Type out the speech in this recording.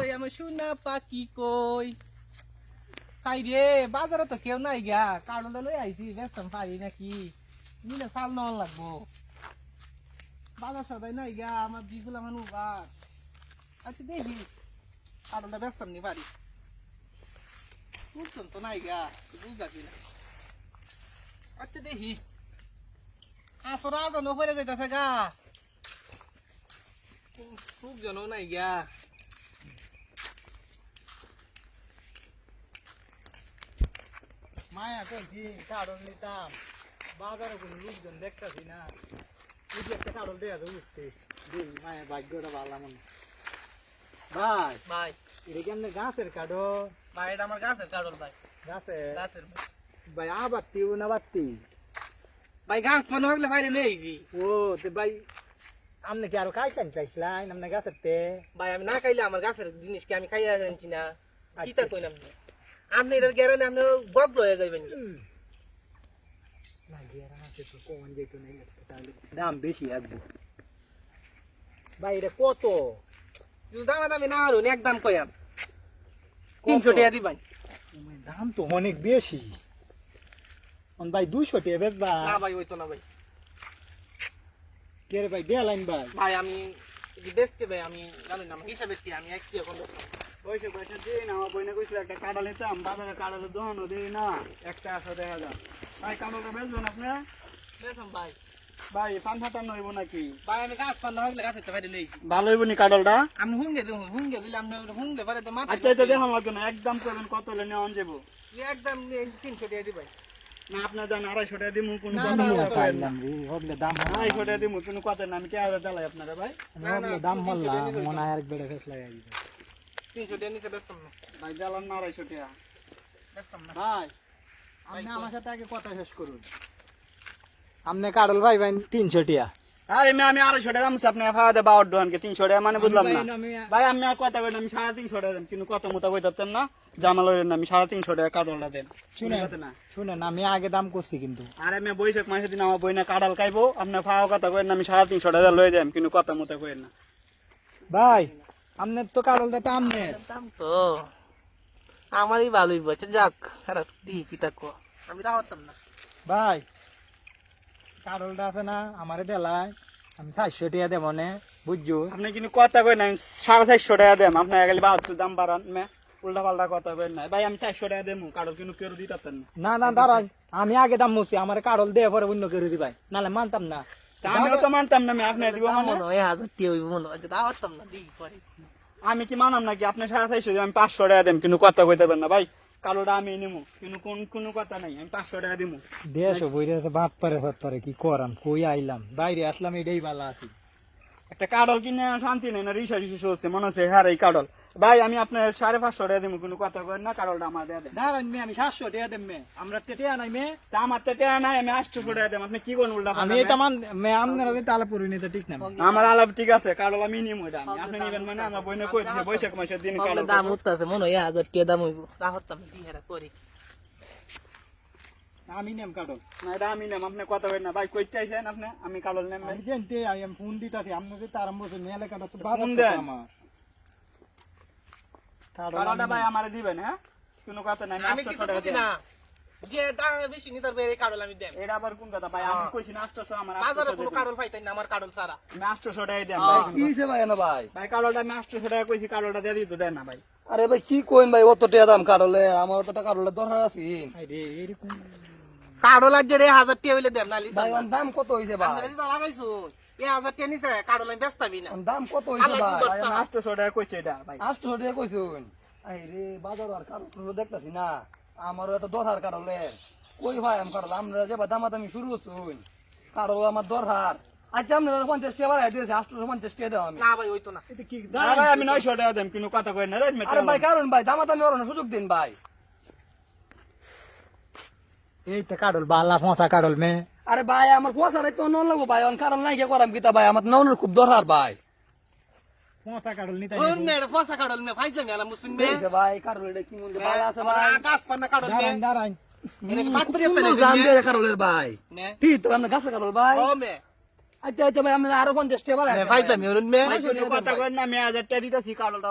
কই আমার সোনা পাখি কই তাই রে বাজারে তো কেউ নাই গা কারণ লই আইছি বেচতাম পারি নাকি নিলে চাল নেওয়া লাগবো বাজার সদাই নাই গা আমার দিগুলা মানুষ বাদ আচ্ছা দেখি কারণটা বেচতাম নি পারি বুঝতাম তো নাই গা বুঝা কিনা আচ্ছা দেখি আসরা জানো পরে যাইতাছে গা খুব জানো নাই গা মায়া কইছি কারণ নিতাম বাজারে কোনো লোকজন দেখতাছি না এই একটা কারণ দেয়া যায় বুঝতে মায়া ভাগ্যটা ভালো মনে ভাই ভাই এটা কি আপনার গাছের কাঠো ভাই এটা আমার গাছের কাঠল ভাই গাছের ভাই আবাত্তি না বাত্তি ভাই গাছ পানো হলে বাইরে লইছি ও তে ভাই আপনি কি আরো খাইছেন চাইছিলেন আপনার গাছের তে ভাই আমি না খাইলে আমার গাছের জিনিস কি আমি খাইয়া জানছি না কি তা কইলাম আপনি এটা গেরানে আপনি বগল হয়ে যাবেন না গেরা আছে তো কোন যাইতো না তাহলে দাম বেশি আসবে ভাই এটা কত দাম দামি না আর একদম কইয়াম 300 টাকা দিবেন দাম তো অনেক বেশি অন ভাই 200 টাকা বেচবা না ভাই হইতো না ভাই কে রে ভাই দেয়া লাইন ভাই ভাই আমি বেচতে ভাই আমি জানেন না হিসাবে কি আমি এক টাকা কম পয়সা পয়সা দিই না আমার বইনে কইছিল একটা কাঁঠাল নিতাম বাজারে কাঁঠালের দোকানও দিই না একটা আসা দেখা যায় ভাই কাঁঠালটা বেচবেন আপনি বেচম ভাই ভাই পান ফাটানো হইব নাকি ভাই আমি গাছ পান না হইলে গাছের বাইরে লইছি ভালো হইব নি কাঁঠালটা আমি হুঙ্গে দিলে আপনি হুঙ্গে পারে তো মাথা আচ্ছা এটা দেখো লাগবে না একদম করবেন কত হলে নেওয়া যাব একদম 300 টাকা দিই ভাই না আপনার জান 250 টাকা দিমু কোন কথা না পাইলাম রে হবলে দাম 250 টাকা দিমু কোন কথা না আমি কে আর দালাই আপনারা ভাই হবলে দাম হল্লা মনে আর এক বেড়ে ফেস লাগাই দিবে 300 টাকা নিচে বেচতাম না ভাই জালান না 250 টাকা বেচতাম না ভাই আপনি আমার সাথে আগে কথা শেষ করুন আমনে কাড়ল ভাই ভাই 300 টাকা আরে আমি 250 টাকা আমছে আপনি ফাদে বাওর দোকানকে 300 টাকা মানে বুঝলাম না ভাই আমি আর কথা কইলাম আমি 350 টাকা দেন কিন্তু কত মোটা কইতাম না জামালের না আমি 350 টাকা কাড়লটা দেন শুনেন আমি আগে দাম করছি কিন্তু আরে আমি বৈশাখ মাসে দিন আমার বইনা কাড়াল খাইবো আপনি ফাও কথা কইেন আমি 350 টাকা লই যাম কিন্তু কত মোটা কইেন না ভাই আমনের তো কাড়লটা তো আমনের দাম তো আমারই ভালোই বলছে যাক খারাপ দি কি তাকো আমি রাহতাম না ভাই কাড়লটা আছে না আমারে দেলাই আমি 400 টাকা দেব মনে বুঝছো আপনি কিন্তু কথা কই না 450 টাকা দেম আপনি গেলে 72 দাম বাড়ান মে উল্টা পাল্টা কথা কই না ভাই আমি 400 টাকা দেমু কাড়ল কিন্তু কেউ দিতাছেন না না দাঁড়াই আমি আগে দাম মুছি আমারে কাড়ল দে পরে অন্য কেউ দি ভাই নালে মানতাম না আমিও তো মানতাম না আমি আপনি দিব মানে 1000 টাকা হইব মনে হয় দাওয়াতাম না দি পরে আমি কি মানাম নাকি আপনি 450 আমি 500 টাকা দেম কিন্তু কথা কইতে পারেন না ভাই কালোটা আমি নিমু কিন্তু কোন কথা নাই আমি 500 টাকা দিমু দেশো বইরে বাপ পারে হাত পারে কি করাম কই আইলাম বাইরে আসলাম এটাই ভালো আছি একটা কাডল কিনে শান্তি নাই না রিসা হচ্ছে মনে হচ্ছে হ্যাঁ এই কাডল ভাই আমি আপনার 550 টাকা দিমু কোনো কথা কই না কাডলটা আমার দেয়া দেন দাঁড়ান মে আমি 700 টাকা দেম মে আমরা টেটিয়া নাই মে তা আমার টেটিয়া নাই আমি 800 টাকা দেম আপনি কি কোন উল্টা আমি এটা মান মে আমনের আগে তালা পড়ি না ঠিক না আমার আলাপ ঠিক আছে কাডল আমি নিমু এটা আপনি নিবেন মানে আমার বইনে কই দিছে বৈশাখ মাসের দিন কাডল দাম উঠতাছে মনে হয় 1000 টাকা দাম হইব রাহতাম কি হেরা করি আমি নেম কাডল না এটা আমি নেম আপনি কথা কই না ভাই কই চাইছেন আপনি আমি কাডল নেম আমি জানতে আমি ফোন দিতাছি আপনি যে তার আরম্ভ মেলে কাটা তো বাদ আমার কাডলটা ভাই আমারে দিবেন হ্যাঁ কোনো কথা নাই আমি 800 টাকা দিই না যে টাকা বেশি নি তার বেরে কাডল আমি দেব এটা আবার কোন কথা ভাই আমি কইছি না 800 আমার বাজারে কোনো কাডল পাইতাই না আমার কাডল সারা আমি 800 টাকা দেন ভাই কিছে ভাই না ভাই ভাই কাডলটা আমি 800 টাকা কইছি কাডলটা দিয়ে দিতে দেন না ভাই আরে ভাই কি কইন ভাই অত টাকা দাম কাডলে আমার তো টাকা কাডলে দরকার আছে আরে এরকম কাডল আজ রে 1000 টাকা হইলে দেব না ভাই ওর দাম কত হইছে ভাই আমি তো লাগাইছো 1000 টাকা নিছে কাডল আমি বেচতাবি না দাম কত হইছে ভাই 800 টাকা কইছে এটা ভাই 800 টাকা কইছুন আরে বাজার আর কাডল দেখতাছি না আমারও একটা দরকার কাডলে কই ভাই আমি কাডল আমরা যে দামাদামি শুরু হইছুন কাডল আমার দরকার আচ্ছা আমরা 50 টাকা বাড়াই দিয়েছি 850 টাকা দাও আমি না ভাই হইতো না এটা কি না ভাই আমি 900 টাকা দেম কিন্তু কথা কই না রে আরে ভাই কারণ ভাই দামাদামি ওর সুযোগ দিন ভাই এই তো কাডল বালা ফসা কাডল মে আরে ভাই আমার ফসা নাই তো নন লাগবো ভাই অন কারণ নাই কে করাম কিতা ভাই আমার ননের খুব দরকার ভাই ফসা কাডল নিতা ও মেরে ফসা কাডল মে ফাইছে মেলা মুসুন মে এই ভাই কাডল এটা কি মনে ভালো আছে ভাই আকাশ পান্না কাডল মে দাঁড়ান এনে কি পাট পড়ে আছে জান দে কাডলের ভাই ঠিক তো আমরা গাছে কাডল ভাই ও মে আচ্ছা আচ্ছা ভাই আমরা আরো 50 টাকা বাড়াই ফাইছে মে ওরন মে কথা কই না আমি 1000 টাকা দিতাছি কাডলটা